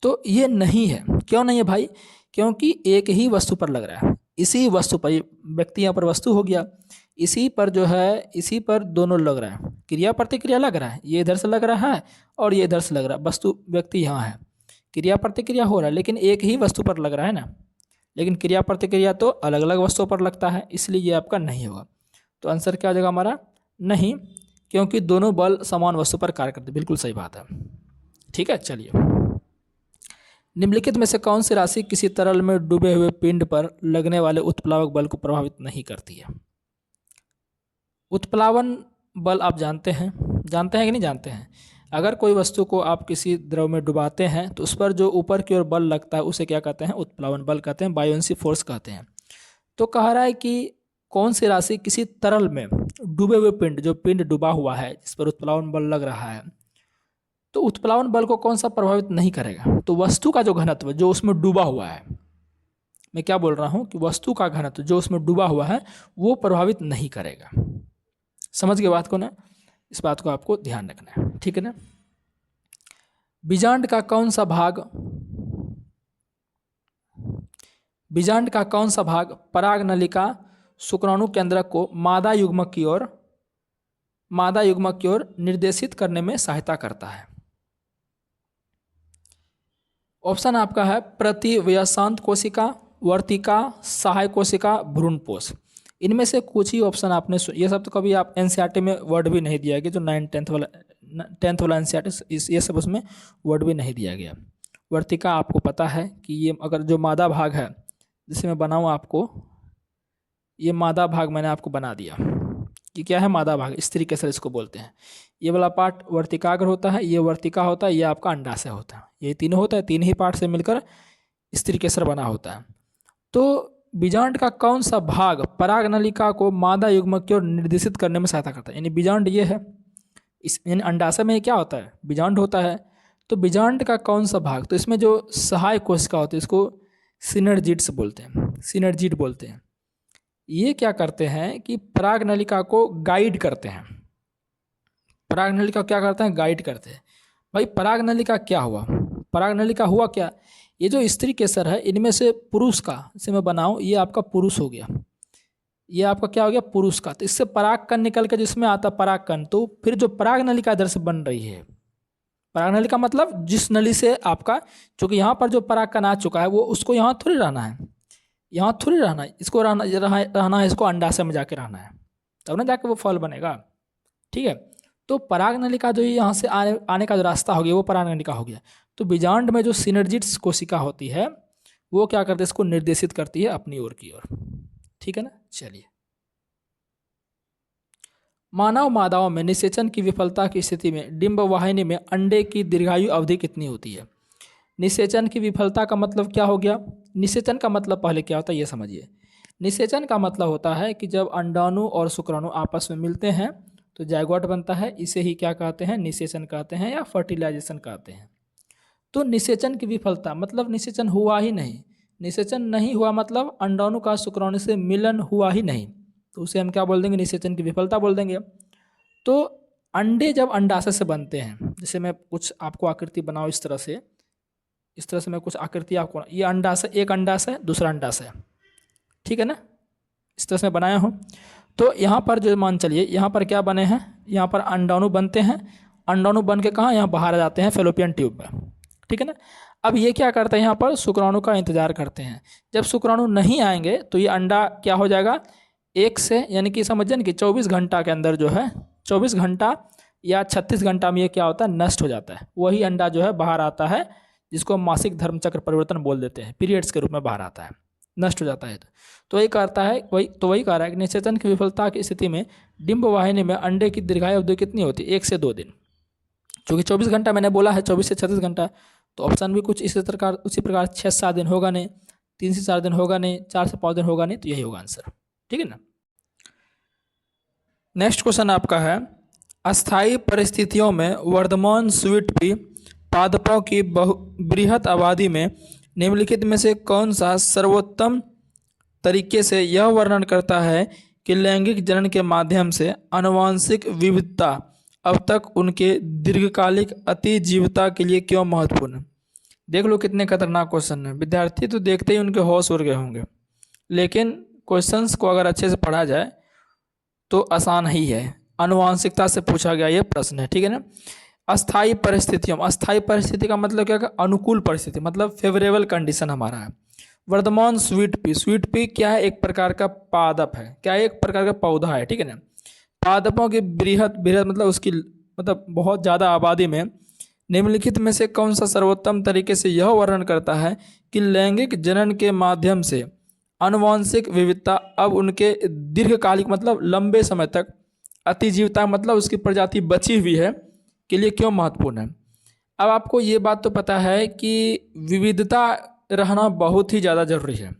तो ये नहीं है, क्यों नहीं है भाई, क्योंकि एक ही वस्तु पर लग रहा है, इसी वस्तु पर, व्यक्ति यहाँ पर वस्तु हो गया, इसी पर जो है, इसी पर दोनों लग रहा है, क्रिया प्रतिक्रिया लग रहा है, ये इधर से लग रहा है और ये इधर से लग रहा है, वस्तु व्यक्ति यहाँ है, क्रिया प्रतिक्रिया हो रहा है, लेकिन एक ही वस्तु पर लग रहा है ना। लेकिन क्रिया प्रतिक्रिया तो अलग अलग वस्तुओं पर लगता है, इसलिए ये आपका नहीं होगा। तो आंसर क्या हो जाएगा हमारा, नहीं, क्योंकि दोनों बल समान वस्तु पर कार्य करते, बिल्कुल सही बात है, ठीक है। चलिए निम्नलिखित में से कौन सी राशि किसी तरल में डूबे हुए पिंड पर लगने वाले उत्प्लावक बल को प्रभावित नहीं करती है। उत्प्लावन बल आप जानते हैं कि नहीं जानते हैं। अगर कोई वस्तु को आप किसी द्रव में डुबाते हैं तो उस पर जो ऊपर की ओर बल लगता है उसे क्या कहते हैं, उत्प्लावन बल कहते हैं, बायोन्सी फोर्स कहते हैं। तो कह रहा है कि कौन सी राशि किसी तरल में डूबे हुए पिंड, जो पिंड डूबा हुआ है जिस पर उत्प्लावन बल लग रहा है, तो उत्प्लावन बल को कौन सा प्रभावित नहीं करेगा? तो वस्तु का जो घनत्व जो उसमें डूबा हुआ है, मैं क्या बोल रहा हूँ कि वस्तु का घनत्व जो उसमें डूबा हुआ है वो प्रभावित नहीं करेगा। समझ गए बात को ना? इस बात को आपको ध्यान रखना है, ठीक है ना। बीजांड का कौन सा भाग, बीजांड का कौन सा भाग पराग नलिका शुक्राणु केंद्रक को मादा युग्मक की ओर निर्देशित करने में सहायता करता है? ऑप्शन आपका है प्रतिवयसांत कोशिका, वर्तिका, सहायक कोशिका, भ्रूणपोष। इनमें से कुछ ही ऑप्शन आपने, ये सब तो कभी आप एनसीईआरटी में वर्ड भी नहीं दिया गया, जो 9th वाला एनसीईआरटी, ये सब उसमें वर्ड भी नहीं दिया गया। वर्तिका आपको पता है कि ये अगर जो मादा भाग है, जिसे मैं बनाऊँ आपको, ये मादा भाग मैंने आपको बना दिया कि क्या है मादा भाग, स्त्री केसर इसको बोलते हैं। ये वाला पार्ट वर्तिकाग्र होता है, ये वर्तिका होता है, ये आपका अंडाशय होता है, ये तीनों होता है, तीन ही पार्ट से मिलकर स्त्री केसर बना होता है। तो बीजांड का कौन सा भाग पराग नलिका को मादा युग्मक की ओर निर्देशित करने में सहायता करता है? यानी बीजांड ये है, इस यानी अंडाशय में क्या होता है, बीजांड होता है। तो बीजांड का कौन सा भाग, तो इसमें जो सहायक कोशिका होती है इसको सिनर्जिड्स बोलते हैं, सिनर्जिड बोलते हैं। ये क्या करते हैं कि पराग नलिका को गाइड करते हैं। पराग नलिका क्या करते हैं, गाइड करते हैं। भाई पराग नलिका क्या हुआ, पराग नलिका हुआ क्या, ये जो स्त्री केसर है इनमें से पुरुष का, इसे मैं बनाऊं, ये आपका पुरुष हो गया, ये आपका क्या हो गया, पुरुष का। तो इससे पराग कण निकल के जिसमें आता पराग कण, तो फिर जो पराग नलिका इधर से बन रही है, पराग नलिका मतलब जिस नली से आपका, चूंकि यहाँ पर जो पराग कण आ चुका है वो उसको यहाँ थोड़ी रहना है, यहाँ थोड़ी रहना है, इसको रहना है, इसको अंडाशय में जाके रहना है, तब ना जाके वो फल बनेगा, ठीक है। तो पराग नलिका जो यहाँ से आने का जो रास्ता हो गया वो पराग नलिका हो गया। तो बीजांड में जो सिनर्जिड्स कोशिका होती है वो क्या करती है, इसको निर्देशित करती है अपनी ओर की ओर, ठीक है ना। चलिए, मानव मादाओं में निषेचन की विफलता की स्थिति में डिंब वाहिनी में अंडे की दीर्घायु अवधि कितनी होती है? निषेचन की विफलता का मतलब क्या हो गया, निषेचन का मतलब पहले क्या होता है ये समझिए। निषेचन का मतलब होता है कि जब अंडाणु और शुक्राणु आपस में मिलते हैं तो जायगोट बनता है, इसे ही क्या कहते हैं, निषेचन कहते हैं या फर्टिलाइजेशन कहते हैं। तो निषेचन की विफलता मतलब निषेचन हुआ ही नहीं, निषेचन नहीं हुआ मतलब अंडाणु का शुक्राणु से मिलन हुआ ही नहीं, तो उसे हम क्या बोल देंगे, निषेचन की विफलता बोल देंगे। तो अंडे जब अंडाशय से बनते हैं, जैसे मैं कुछ आपको आकृति बनाऊँ इस तरह से मैं कुछ आकृति आपको, ये अंडाशय, एक अंडाशय दूसरा अंडाशय, ठीक है ना, इस तरह से मैं बनाया हूँ। तो यहाँ पर जो मान चलिए यहाँ पर क्या बने हैं, यहाँ पर अंडाणु बनते हैं, अंडाणु बन के कहाँ, यहाँ बाहर आ जाते हैं फेलोपियन ट्यूब में, ठीक है ना। अब ये क्या करते हैं, यहाँ पर शुक्राणु का इंतजार करते हैं। जब शुक्राणु नहीं आएंगे तो ये अंडा क्या हो जाएगा, एक से यानी कि समझिए ना कि 24 घंटा के अंदर जो है, 24 घंटा या 36 घंटा में ये क्या होता है, नष्ट हो जाता है। वही अंडा जो है बाहर आता है, जिसको मासिक धर्मचक्र परिवर्तन बोल देते हैं, पीरियड्स के रूप में बाहर आता है, नष्ट हो जाता है। तो वही करता है, वही कह रहा है कि निषेचन की विफलता की स्थिति में डिंब वाहिनी में अंडे की दीर्घायु अवधि कितनी होती है, 1 से 2 दिन। क्योंकि 24 घंटा मैंने बोला है, 24 से 36 घंटा, तो ऑप्शन भी कुछ उसी प्रकार 6 से 7 दिन होगा नहीं, 3 से 4 दिन होगा नहीं, 4 से 5 दिन होगा नहीं, तो यही होगा आंसर, ठीक है ना। नेक्स्ट क्वेश्चन आपका है, अस्थायी परिस्थितियों में वर्धमान स्वीट पी पादपों की बृहत आबादी में निम्नलिखित में से कौन सा सर्वोत्तम तरीके से यह वर्णन करता है कि लैंगिक जनन के माध्यम से आनुवंशिक विविधता अब तक उनके दीर्घकालिक अतिजीवता के लिए क्यों महत्वपूर्ण है? देख लो कितने खतरनाक क्वेश्चन है, विद्यार्थी तो देखते ही उनके होश उड़ गए होंगे, लेकिन क्वेश्चंस को अगर अच्छे से पढ़ा जाए तो आसान ही है। आनुवंशिकता से पूछा गया ये प्रश्न है, ठीक है ना। अस्थायी परिस्थितियों, अस्थायी परिस्थिति का मतलब क्या, अनुकूल परिस्थिति मतलब फेवरेबल कंडीशन हमारा है। वर्धमान स्वीट पी क्या है, एक प्रकार का पादप है, क्या है, एक प्रकार का पौधा है, ठीक है ना। पादपों की बृहत मतलब उसकी मतलब बहुत ज़्यादा आबादी में निम्नलिखित में से कौन सा सर्वोत्तम तरीके से यह वर्णन करता है कि लैंगिक जनन के माध्यम से आनुवंशिक विविधता अब उनके दीर्घकालिक मतलब लंबे समय तक, अतिजीवता मतलब उसकी प्रजाति बची हुई है, के लिए क्यों महत्वपूर्ण है। अब आपको ये बात तो पता है कि विविधता रहना बहुत ही ज़्यादा ज़रूरी है।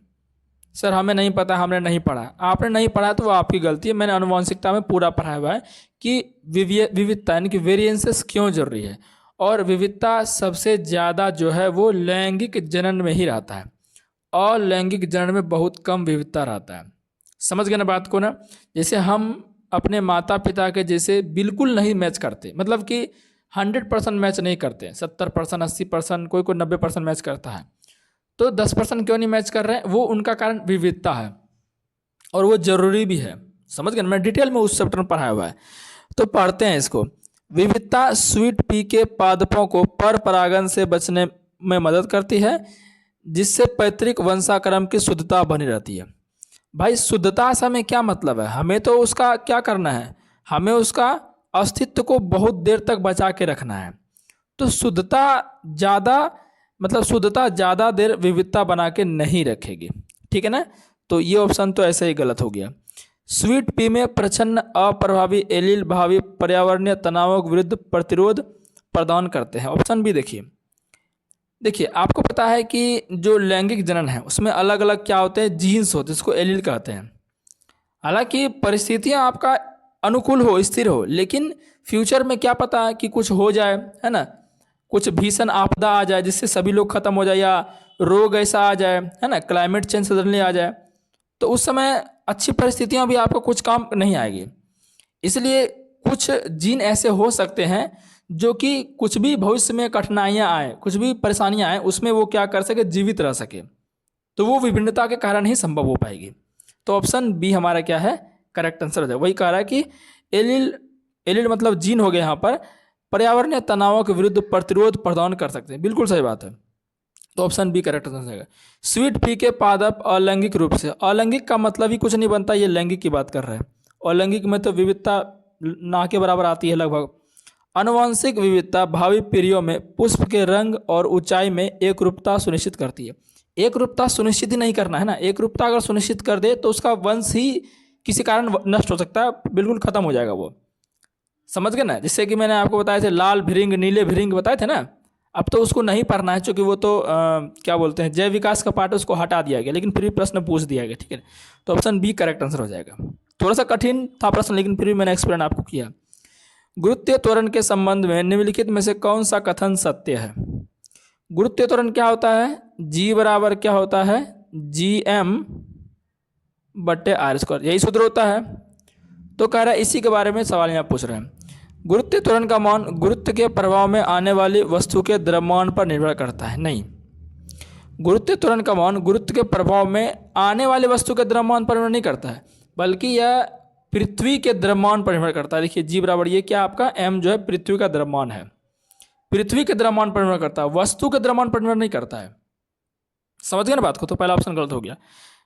सर हमें नहीं पता, हमने नहीं पढ़ा। आपने नहीं पढ़ा तो वो आपकी गलती है। मैंने आनुवंशिकता में पूरा पढ़ा हुआ है कि विविधता यानी कि वेरिएंसेस क्यों जरूरी है। और विविधता सबसे ज़्यादा जो है वो लैंगिक जनन में ही रहता है, और लैंगिक जनन में बहुत कम विविधता रहता है। समझ गए ना बात को ना। जैसे हम अपने माता पिता के जैसे बिल्कुल नहीं मैच करते, मतलब कि 100% मैच नहीं करते, 70%, 80%, कोई कोई 90% मैच करता है। तो 10% क्यों नहीं मैच कर रहे हैं, वो उनका कारण विविधता है, और वो जरूरी भी है। समझ गए, मैं डिटेल में उस चैप्टर में पढ़ाया हुआ है, तो पढ़ते हैं इसको। विविधता स्वीट पी के पादपों को पर परागण से बचने में मदद करती है, जिससे पैतृक वंशाक्रम की शुद्धता बनी रहती है। भाई शुद्धता से हमें क्या मतलब है, हमें तो उसका क्या करना है, हमें उसका अस्तित्व को बहुत देर तक बचा के रखना है। तो शुद्धता ज़्यादा, मतलब शुद्धता ज़्यादा देर विविधता बना के नहीं रखेगी, ठीक है ना। तो ये ऑप्शन तो ऐसे ही गलत हो गया। स्वीट पी में प्रच्छन्न अप्रभावी एलील भावी पर्यावरणीय तनावों के विरुद्ध प्रतिरोध प्रदान करते हैं। ऑप्शन बी देखिए। देखिए आपको पता है कि जो लैंगिक जनन है उसमें अलग अलग क्या होते हैं, जीन्स होते हैं, इसको एलील कहते हैं। हालांकि परिस्थितियां आपका अनुकूल हो, स्थिर हो, लेकिन फ्यूचर में क्या पता कि कुछ हो जाए, है ना, कुछ भीषण आपदा आ जाए जिससे सभी लोग खत्म हो जाए, या रोग ऐसा आ जाए, है ना, क्लाइमेट चेंज सडनली आ जाए, तो उस समय अच्छी परिस्थितियां भी आपको कुछ काम नहीं आएगी। इसलिए कुछ जीन ऐसे हो सकते हैं जो कि कुछ भी भविष्य में कठिनाइयां आए, कुछ भी परेशानियां आए, उसमें वो क्या कर सके, जीवित रह सके। तो वो विभिन्नता के कारण ही संभव हो पाएगी। तो ऑप्शन बी हमारा क्या है, करेक्ट आंसर हो जाए। वही कह रहा है कि एलील, एलील मतलब जीन हो गए यहाँ पर, पर्यावरणीय तनावों के विरुद्ध प्रतिरोध प्रदान कर सकते हैं। बिल्कुल सही बात है, तो ऑप्शन बी करेक्ट आंसर है। स्वीट पी के पादप अलैंगिक रूप से, अलैंगिक का मतलब ही कुछ नहीं बनता, ये लैंगिक की बात कर रहे हैं। अलैंगिक में तो विविधता ना के बराबर आती है लगभग। आनुवंशिक विविधता भावी पीढ़ियों में पुष्प के रंग और ऊंचाई में एक रूपता सुनिश्चित करती है। एक रूपता सुनिश्चित ही नहीं करना है ना, एक रूपता अगर सुनिश्चित कर दे तो उसका वंश ही किसी कारण नष्ट हो सकता है, बिल्कुल खत्म हो जाएगा वो। समझ गए ना। जिससे कि मैंने आपको बताया थे लाल भिरिंग नीले भिरिंग बताए थे ना, अब तो उसको नहीं पढ़ना है क्योंकि वो तो क्या बोलते हैं जैव विकास का पार्ट, उसको हटा दिया गया, लेकिन फिर भी प्रश्न पूछ दिया गया, ठीक है। तो ऑप्शन बी करेक्ट आंसर हो जाएगा। थोड़ा सा कठिन था प्रश्न, लेकिन फिर भी मैंने एक्सप्लेन आपको किया। गुरुत्वीय त्वरण के संबंध में निम्नलिखित में से कौन सा कथन सत्य है। गुरुत्वीय त्वरण क्या होता है, जी बराबर क्या होता है, GM/r², यही सूत्र होता है। तो कह रहा है इसी के बारे में सवाल यहाँ पूछ रहे हैं। गुरुत्वीय त्वरण का मान गुरुत्व के प्रभाव में आने वाली वस्तु के द्रव्यमान पर निर्भर करता है। नहीं, गुरुत्वीय त्वरण का मान गुरुत्व के प्रभाव में आने वाली वस्तु के द्रव्यमान पर निर्भर नहीं करता है, बल्कि यह पृथ्वी के द्रव्यमान पर निर्भर करता है। देखिए जी बराबर ये क्या आपका m जो है पृथ्वी का द्रव्यमान है, पृथ्वी के द्रव्यमान पर निर्भर करता है, वस्तु के द्रव्यमान पर निर्भर नहीं करता है। समझ गए ना बात को। तो पहला ऑप्शन गलत हो गया।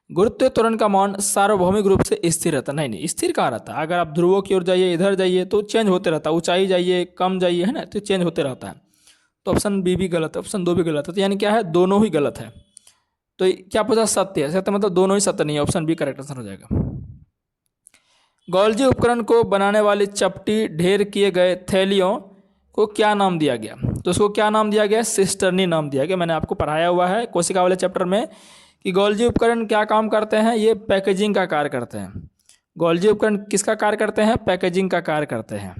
गुरुत्वीय त्वरण का मान सार्वभौमिक रूप से स्थिर रहता, नहीं नहीं, स्थिर कहाँ रहता है। अगर आप ध्रुवों की ओर जाइए, इधर जाइए तो चेंज होते रहता है, ऊंचाई जाइए कम जाइए, है ना, तो चेंज होते रहता है। तो ऑप्शन बी भी गलत है, ऑप्शन 2 भी गलत है। तो यानी क्या है, दोनों ही गलत है। तो क्या पूछा, सत्य है, सत्य मतलब दोनों ही सत्य नहीं है। ऑप्शन बी करेक्ट आंसर हो जाएगा। गॉल्जी उपकरण को बनाने वाली चपटी ढेर किए गए थैलियों को क्या नाम दिया गया। तो उसको क्या नाम दिया गया, सिस्टर्नी नाम दिया गया। मैंने आपको पढ़ाया हुआ है कोशिका वाले चैप्टर में कि गॉल्जी उपकरण क्या काम करते हैं, ये पैकेजिंग का कार्य करते हैं। गॉल्जी उपकरण किसका कार्य करते हैं, पैकेजिंग का कार्य करते हैं।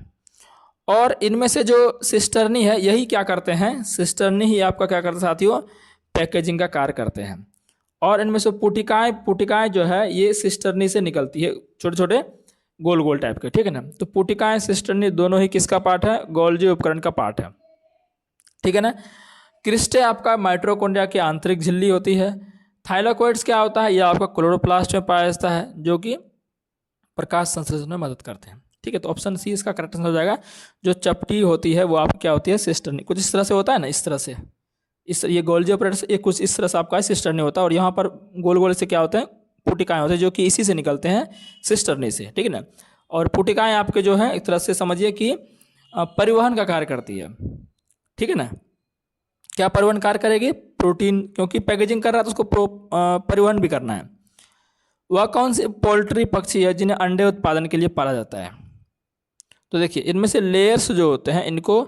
और इनमें से जो सिस्टर्नी है यही क्या करते हैं, सिस्टर्नी ही आपका क्या करते हैं साथियों, पैकेजिंग का कार्य करते हैं। और इनमें से पुटिकाएं जो है ये सिस्टर्नी से निकलती है, छोटे छोटे गोल गोल टाइप के, ठीक है ना। तो पुटिकाएं सिस्टर्नी दोनों ही किसका पार्ट है, गॉल्जी उपकरण का पार्ट है, ठीक है ना। क्रिस्टे आपका माइटोकॉन्ड्रिया की आंतरिक झिल्ली होती है। थाइलाकोइड्स क्या होता है, यह आपका क्लोरोप्लास्ट में पाया जाता है, जो कि प्रकाश संश्लेषण में मदद करते हैं, ठीक है। तो ऑप्शन सी इसका करेक्ट आंसर हो जाएगा। जो चपटी होती है वो आपकी क्या होती है, सिस्टर्नी। कुछ इस तरह से होता है ना, इस तरह से, इस ये गोल्जी ऑपरेटर ये कुछ इस तरह से आपका सिस्टर्नी होता है, और यहाँ पर गोल गोल से क्या होते हैं, पुटिकाएं होते हैं, जो कि इसी से निकलते हैं, सिस्टर्नी से, ठीक है ना। और पुटिकाएं आपके जो है एक तरह से समझिए कि परिवहन का कार्य करती है, ठीक है ना। क्या परिवहन कार्य करेगी, प्रोटीन, क्योंकि पैकेजिंग कर रहा है तो उसको परिवहन भी करना है। वह कौन सी पोल्ट्री पक्षी है जिन्हें अंडे उत्पादन के लिए पाला जाता है। तो देखिए इनमें से लेयर्स जो होते हैं इनको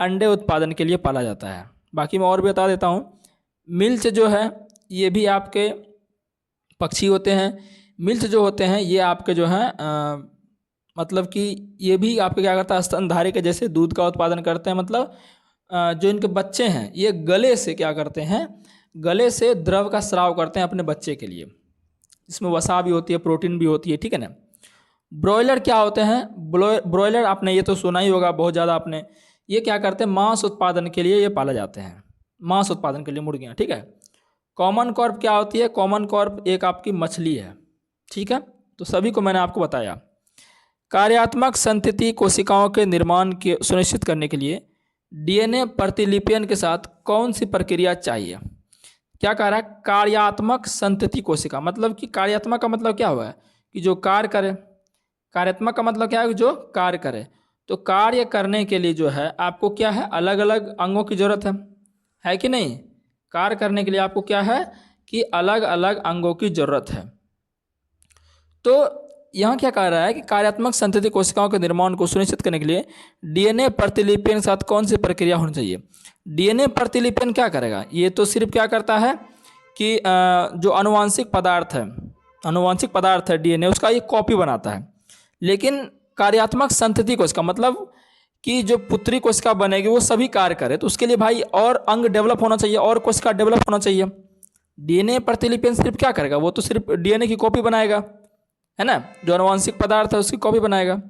अंडे उत्पादन के लिए पाला जाता है। बाकी मैं और भी बता देता हूँ, मिल्च जो है ये भी आपके पक्षी होते हैं। मिल्च जो होते हैं ये आपके जो हैं मतलब कि ये भी आपके क्या करता है, स्तनधारी के जैसे दूध का उत्पादन करते हैं। मतलब जो इनके बच्चे हैं ये गले से क्या करते हैं, गले से द्रव का स्राव करते हैं अपने बच्चे के लिए। इसमें वसा भी होती है, प्रोटीन भी होती है, ठीक है ना। ब्रॉयलर क्या होते हैं, ब्रॉयलर आपने ये तो सुना ही होगा बहुत ज़्यादा आपने। ये क्या करते हैं, मांस उत्पादन के लिए ये पाले जाते हैं, मांस उत्पादन के लिए मुर्गियाँ, ठीक है। कॉमन कॉर्प क्या होती है, कॉमन कॉर्प एक आपकी मछली है, ठीक है। तो सभी को मैंने आपको बताया। कार्यात्मक संतति कोशिकाओं के निर्माण के सुनिश्चित करने के लिए डीएनए प्रतिलिपियन के साथ कौन सी प्रक्रिया चाहिए। क्या कह रहा है, कार्यात्मक संतति कोशिका, मतलब कि कार्यात्मक का मतलब क्या हुआ है कि जो कार्य करे। कार्यात्मक का मतलब क्या है, जो कार्य करे। तो कार्य करने के लिए जो है आपको क्या है, अलग अलग अंगों की जरूरत है कि नहीं। कार्य करने के लिए आपको क्या है कि अलग अलग अंगों की जरूरत है। तो यहाँ क्या कह रहा है कि कार्यात्मक संतति कोशिकाओं के निर्माण को सुनिश्चित करने के लिए डीएनए प्रतिलिपियन के साथ कौन सी प्रक्रिया होनी चाहिए। डीएनए प्रतिलिपियन क्या करेगा, ये तो सिर्फ क्या करता है कि जो अनुवांशिक पदार्थ है डीएनए, उसका ये कॉपी बनाता है। लेकिन कार्यात्मक संतति कोशिका मतलब कि जो पुत्री कोशिका बनेगी वो सभी कार्य करे, तो उसके लिए भाई और अंग डेवलप होना चाहिए, और कोशिका डेवलप होना चाहिए। डीएनए प्रतिलिपियन सिर्फ क्या करेगा, वो तो सिर्फ डीएनए की कॉपी बनाएगा, है ना, जो अनुवांशिक पदार्थ है उसकी कॉपी बनाएगा।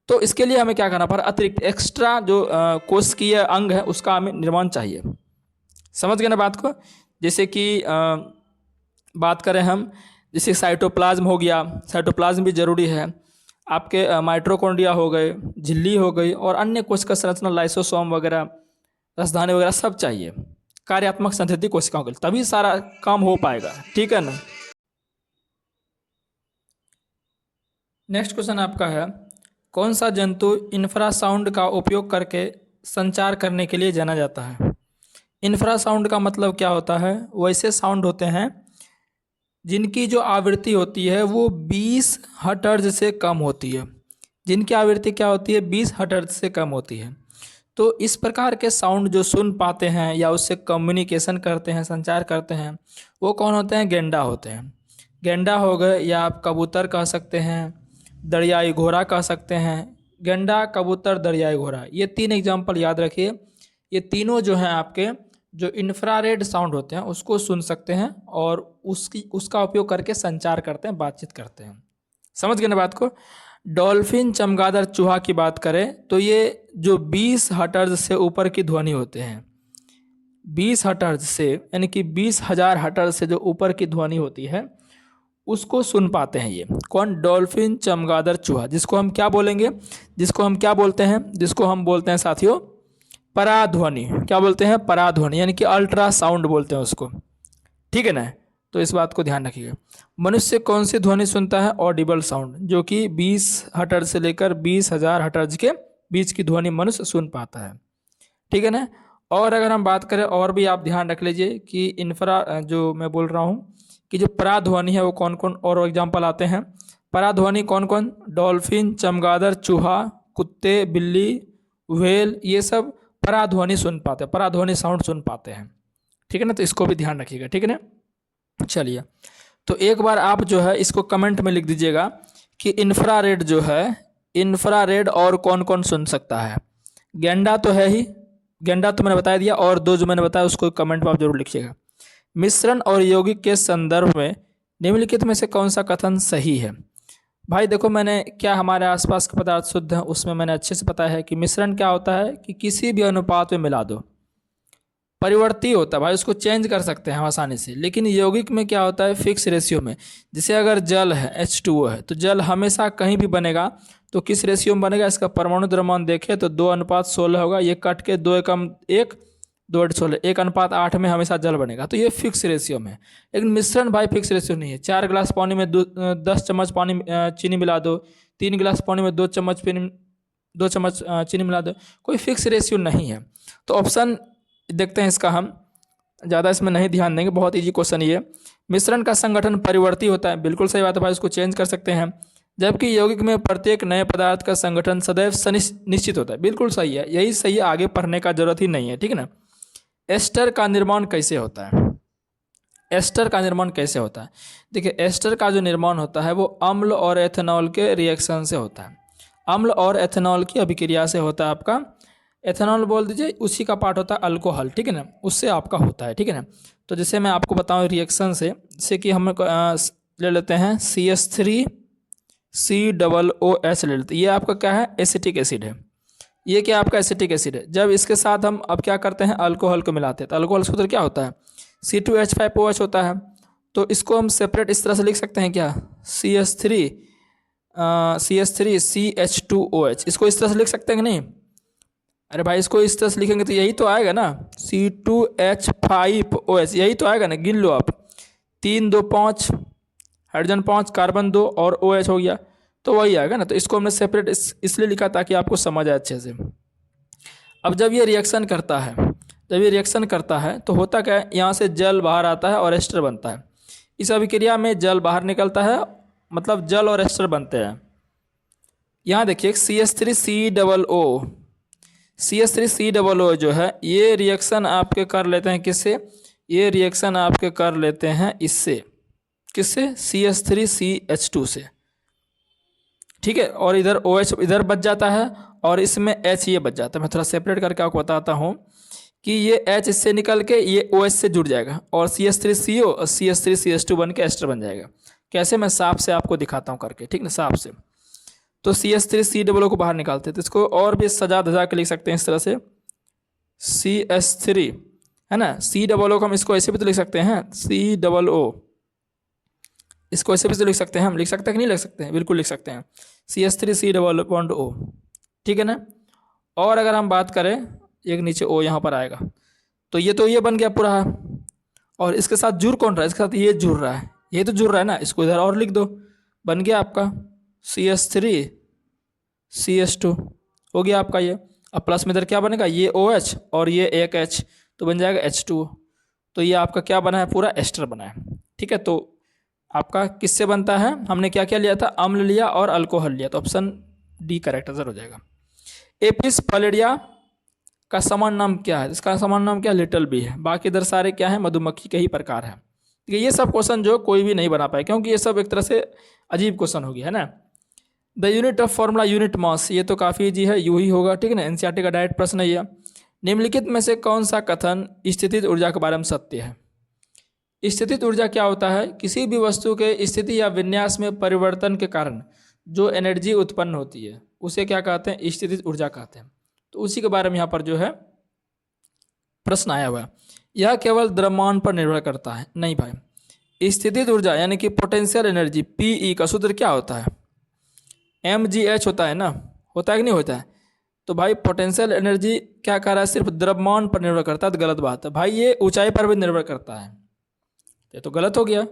तो इसके लिए हमें क्या करना पड़ा, अतिरिक्त एक्स्ट्रा जो कोशिकीय अंग है उसका हमें निर्माण चाहिए। समझ गए ना बात को। जैसे कि बात करें हम, जैसे साइटोप्लाज्म हो गया, साइटोप्लाज्म भी जरूरी है। आपके माइटोकॉन्ड्रिया हो गए, झिल्ली हो गई, और अन्य कोशिका संरचना लाइसोसोम वगैरह, रसधानी वगैरह सब चाहिए कार्यात्मक संतति कोशिकाओं के लिए, तभी सारा काम हो पाएगा, ठीक है ना। नेक्स्ट क्वेश्चन आपका है, कौन सा जंतु इंफ्रासाउंड का उपयोग करके संचार करने के लिए जाना जाता है। इंफ्रासाउंड का मतलब क्या होता है, वैसे साउंड होते हैं जिनकी जो आवृत्ति होती है वो 20 हर्ट्ज से कम होती है। जिनकी आवृत्ति क्या होती है, 20 हर्ट्ज से कम होती है। तो इस प्रकार के साउंड जो सुन पाते हैं या उससे कम्युनिकेशन करते हैं, संचार करते हैं, वो कौन होते हैं, गेंडा होते हैं। गेंडा हो गए, या आप कबूतर कह सकते हैं, दरियाई घोड़ा कह सकते हैं। गेंडा, कबूतर, दरियाई घोड़ा, ये 3 एग्जाम्पल याद रखिए। ये तीनों जो हैं आपके जो इंफ्रारेड साउंड होते हैं उसको सुन सकते हैं और उसका उपयोग करके संचार करते हैं, बातचीत करते हैं। समझ गए ना बात को। डॉल्फिन, चमगादड़, चूहा की बात करें तो ये जो 20 हर्ट्ज से ऊपर की ध्वनि होते हैं, 20 हर्ट्ज से यानी कि 20,000 हर्ट्ज से जो ऊपर की ध्वनि होती है उसको सुन पाते हैं। ये कौन, डॉल्फिन, चमगादड़, चूहा, जिसको हम क्या बोलेंगे, जिसको हम क्या बोलते हैं, जिसको हम बोलते हैं साथियों पराध्वनि। क्या बोलते हैं, पराध्वनि, यानी कि अल्ट्रासाउंड बोलते हैं उसको, ठीक है ना। तो इस बात को ध्यान रखिएगा। मनुष्य कौन सी ध्वनि सुनता है, ऑडिबल साउंड, जो कि 20 हर्ट्ज से लेकर 20,000 हर्ट्ज के बीच की ध्वनि मनुष्य सुन पाता है, ठीक है ना। और अगर हम बात करें, और भी आप ध्यान रख लीजिए कि इंफ्रा जो मैं बोल रहा हूँ कि जो पराध्वनि है वो कौन कौन और एग्जाम्पल आते हैं। पराध्वनि कौन कौन, डॉल्फिन, चमगादड़, चूहा, कुत्ते, बिल्ली, व्हेल, ये सब पराध्वनि सुन पाते हैं, पराध्वनि साउंड सुन पाते हैं, ठीक है ना। तो इसको भी ध्यान रखिएगा, ठीक है ना। चलिए, तो एक बार आप जो है इसको कमेंट में लिख दीजिएगा कि इंफ्रारेड जो है, इंफ्रारेड और कौन कौन सुन सकता है। गेंडा तो है ही, गेंडा तो मैंने बता दिया, और 2 जो मैंने बताया उसको कमेंट में आप जरूर लिखिएगा। मिश्रण और यौगिक के संदर्भ में निम्नलिखित में से कौन सा कथन सही है। भाई देखो, मैंने क्या हमारे आसपास के पदार्थ शुद्ध हैं उसमें मैंने अच्छे से पता है कि मिश्रण क्या होता है कि किसी भी अनुपात में मिला दो, परिवर्ती होता है भाई, उसको चेंज कर सकते हैं हम आसानी से। लेकिन यौगिक में क्या होता है, फिक्स रेशियो में। जैसे अगर जल है, H2O है, तो जल हमेशा कहीं भी बनेगा तो किस रेशियो में बनेगा, इसका परमाणु द्रव्यमान देखें तो 2:16 होगा। ये कट के 2 एकम 1, 2:16, 1:8 में हमेशा जल बनेगा, तो ये फिक्स रेशियो में। लेकिन मिश्रण भाई फिक्स रेशियो नहीं है। 4 गिलास पानी में 10 चम्मच पानी चीनी मिला दो, 3 गिलास पानी में 2 चम्मच चीनी मिला दो, कोई फिक्स रेशियो नहीं है। तो ऑप्शन देखते हैं इसका, हम ज़्यादा इसमें नहीं ध्यान देंगे, बहुत ईजी क्वेश्चन ये। मिश्रण का संगठन परिवर्ती होता है, बिल्कुल सही बात है भाई, उसको चेंज कर सकते हैं। जबकि यौगिक में प्रत्येक नए पदार्थ का संगठन सदैव निश्चित होता है। बिल्कुल सही है, यही सही है, आगे पढ़ने का जरूरत ही नहीं है, ठीक है ना। एस्टर का निर्माण कैसे होता है? एस्टर का निर्माण कैसे होता है? देखिए, एस्टर का जो निर्माण होता है वो अम्ल और एथेनॉल के रिएक्शन से होता है। अम्ल और एथेनॉल की अभिक्रिया से होता है आपका। एथेनॉल बोल दीजिए, उसी का पार्ट होता है अल्कोहल, ठीक है ना, उससे आपका होता है, ठीक है ना। तो जैसे मैं आपको बताऊं रिएक्शन से, जैसे कि हम ले लेते हैं CH3COOH ले लेते हैं। ये आपका क्या है? एसिटिक एसिड है। ये क्या आपका एसिटिक एसिड है। जब इसके साथ हम अब क्या करते हैं, अल्कोहल को मिलाते हैं, तो अल्कोहल सूत्र क्या होता है? C2H5OH होता है। तो इसको हम सेपरेट इस तरह से लिख सकते हैं क्या? CH3CH2OH, इसको इस तरह से लिख सकते हैं कि नहीं? अरे भाई, इसको इस तरह से लिखेंगे तो यही तो आएगा ना, C2H5OH, यही तो आएगा ना। गिन लो आप, 3 2 5, हाइड्रोजन 5, कार्बन 2 और OH हो गया, तो वही आएगा ना। तो इसको हमने सेपरेट इसलिए लिखा ताकि आपको समझ आए अच्छे से। अब जब ये रिएक्शन करता है, तो होता क्या है, यहाँ से जल बाहर आता है और एस्टर बनता है। इस अभिक्रिया में जल बाहर निकलता है, मतलब जल और एस्टर बनते हैं। यहाँ देखिए CH3COO जो है, ये रिएक्शन आपके कर लेते हैं किससे? ये रिएक्शन आपके कर लेते हैं इससे, किससे? CH3CH2 से, ठीक है। और इधर OH इधर बच जाता है और इसमें H ये बच जाता है। मैं थोड़ा सेपरेट करके आपको बताता हूँ कि ये H इससे निकल के ये OH से जुड़ जाएगा और CH3CO और CH3CH2 बन के एस्टर बन जाएगा। कैसे, मैं साफ से आपको दिखाता हूँ करके, ठीक ना, साफ से। तो CH3COO को बाहर निकालते हैं, तो इसको और भी सजा धजा के लिख सकते हैं इस तरह से, CH3 है ना, COO को हम इसको ऐसे भी तो लिख सकते हैं, COO, इसको ऐसे भी तो लिख सकते हैं हम, लिख सकते हैं कि नहीं लिख सकते हैं? बिल्कुल लिख सकते हैं, CH3COO, ठीक है ना। और अगर हम बात करें, एक नीचे O यहाँ पर आएगा, तो ये बन गया पूरा। और इसके साथ जुड़ कौन रहा है? इसके साथ ये जुड़ रहा है, ये तो जुड़ रहा है ना, इसको इधर और लिख दो, बन गया आपका CH3CH2 हो गया आपका ये। अब प्लस में इधर क्या बनेगा? ये OH और ये एक H, तो बन जाएगा H2। तो ये आपका क्या बना है? पूरा एस्टर बना है, ठीक है। तो आपका किससे बनता है? हमने क्या क्या लिया था? अम्ल लिया और अल्कोहल लिया, तो ऑप्शन डी करेक्ट आंसर हो जाएगा। एपिस फलेरिया का समान नाम क्या है? इसका समान नाम क्या? लिटिल बी है। बाकी इधर सारे क्या है? मधुमक्खी के ही प्रकार है। ये सब क्वेश्चन जो कोई भी नहीं बना पाए, क्योंकि ये सब एक तरह से अजीब क्वेश्चन हो गया है ना। The unit of formula unit mass, ये तो काफ़ी ईजी है, यू ही होगा, ठीक है ना, एनसीईआरटी का डायरेक्ट प्रश्न है ये। निम्नलिखित में से कौन सा कथन स्थितिज ऊर्जा के बारे में सत्य है? स्थितिज ऊर्जा क्या होता है? किसी भी वस्तु के स्थिति या विन्यास में परिवर्तन के कारण जो एनर्जी उत्पन्न होती है उसे क्या कहते हैं? स्थितिज ऊर्जा कहते हैं। तो उसी के बारे में यहाँ पर जो है प्रश्न आया हुआ है। यह केवल द्रव्यमान पर निर्भर करता है? नहीं भाई, स्थितिज ऊर्जा यानी कि पोटेंशियल एनर्जी PE का सूत्र क्या होता है? mgh होता है ना, होता है कि नहीं होता है? तो भाई पोटेंशियल एनर्जी क्या कह रहा है? सिर्फ द्रव्यमान पर निर्भर करता है, तो गलत बात है भाई, ये ऊंचाई पर भी निर्भर करता है, ये तो गलत हो गया।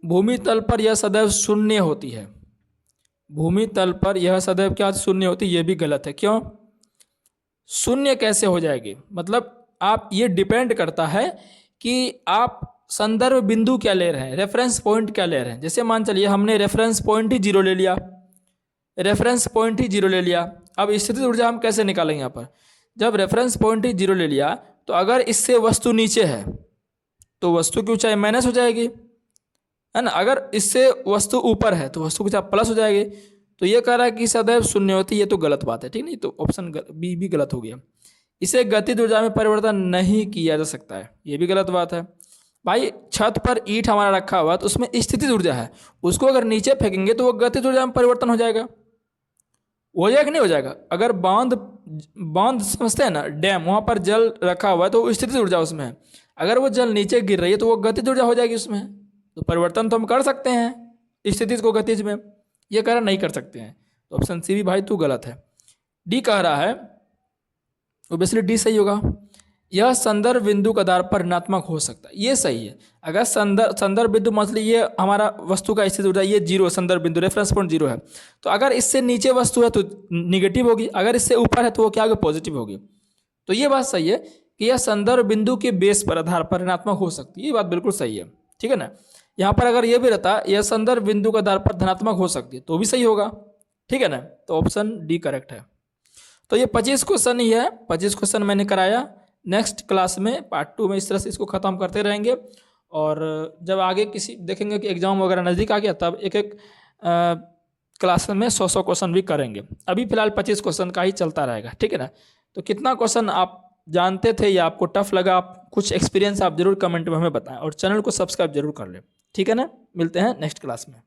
भूमि तल पर यह सदैव शून्य होती है, भूमि तल पर यह सदैव क्या शून्य होती है? ये भी गलत है। क्यों शून्य कैसे हो जाएगी? मतलब आप, ये डिपेंड करता है कि आप संदर्भ बिंदु क्या ले रहे हैं, रेफरेंस पॉइंट क्या ले रहे हैं। जैसे मान चलिए हमने रेफरेंस पॉइंट ही 0 ले लिया, अब स्थितिज ऊर्जा हम कैसे निकालेंगे? यहाँ पर जब रेफरेंस पॉइंट ही 0 ले लिया, तो अगर इससे वस्तु नीचे है तो वस्तु की ऊंचाई माइनस हो जाएगी, है ना। अगर इससे वस्तु ऊपर है तो वस्तु की ऊंचाई प्लस हो जाएगी। तो ये कह रहा है कि सदैव शून्य होती है, ये तो गलत बात है, ठीक नहीं। तो ऑप्शन बी भी गलत हो गया। इसे गतिज ऊर्जा में परिवर्तन नहीं किया जा सकता है, ये भी गलत बात है। भाई छत पर ईंट हमारा रखा हुआ तो उसमें स्थितिज ऊर्जा है, उसको अगर नीचे फेंकेंगे तो वो गतिज ऊर्जा में परिवर्तन हो जाएगा, हो जाएगा कि नहीं हो जाएगा? अगर बांध समझते हैं ना, डैम, वहाँ पर जल रखा हुआ है तो वो स्थितिज ऊर्जा उसमें है। अगर वो जल नीचे गिर रही है तो वो गतिज ऊर्जा हो जाएगी उसमें। तो परिवर्तन तो हम कर सकते हैं स्थितिज को गतिज में, ये कह रहा नहीं कर सकते हैं। तो ऑप्शन सी भी भाई तू गलत है। डी कह रहा है, ओबियसली डी सही होगा। यह संदर्भ बिंदु के आधार पर ऋणात्मक हो सकता है, ये सही है। अगर संदर्भ बिंदु मतलब ये हमारा वस्तु का स्थिति ऊर्जा ये 0 संदर्भ बिंदु रेफरेंस पॉइंट 0 है, तो अगर इससे नीचे वस्तु है तो निगेटिव होगी, अगर इससे ऊपर है तो वो क्या होगी? पॉजिटिव होगी। तो ये बात सही है कि यह संदर्भ बिंदु के बेस पर आधार पर ऋणात्मक हो सकती है, ये बात बिल्कुल सही है, ठीक है ना। यहाँ पर अगर ये भी रहता यह संदर्भ बिंदु के आधार पर धनात्मक हो सकती है तो भी सही होगा, ठीक है ना। तो ऑप्शन डी करेक्ट है। तो ये 25 क्वेश्चन ही है, 25 क्वेश्चन मैंने कराया। नेक्स्ट क्लास में पार्ट 2 में इस तरह से इसको ख़त्म करते रहेंगे, और जब आगे किसी देखेंगे कि एग्ज़ाम वगैरह नज़दीक आ गया तब एक एक क्लास में 100 क्वेश्चन भी करेंगे। अभी फिलहाल 25 क्वेश्चन का ही चलता रहेगा, ठीक है ना। तो कितना क्वेश्चन आप जानते थे या आपको टफ लगा, आप कुछ एक्सपीरियंस आप जरूर कमेंट में हमें बताएं, और चैनल को सब्सक्राइब जरूर कर लें, ठीक है ना। मिलते हैं नेक्स्ट क्लास में।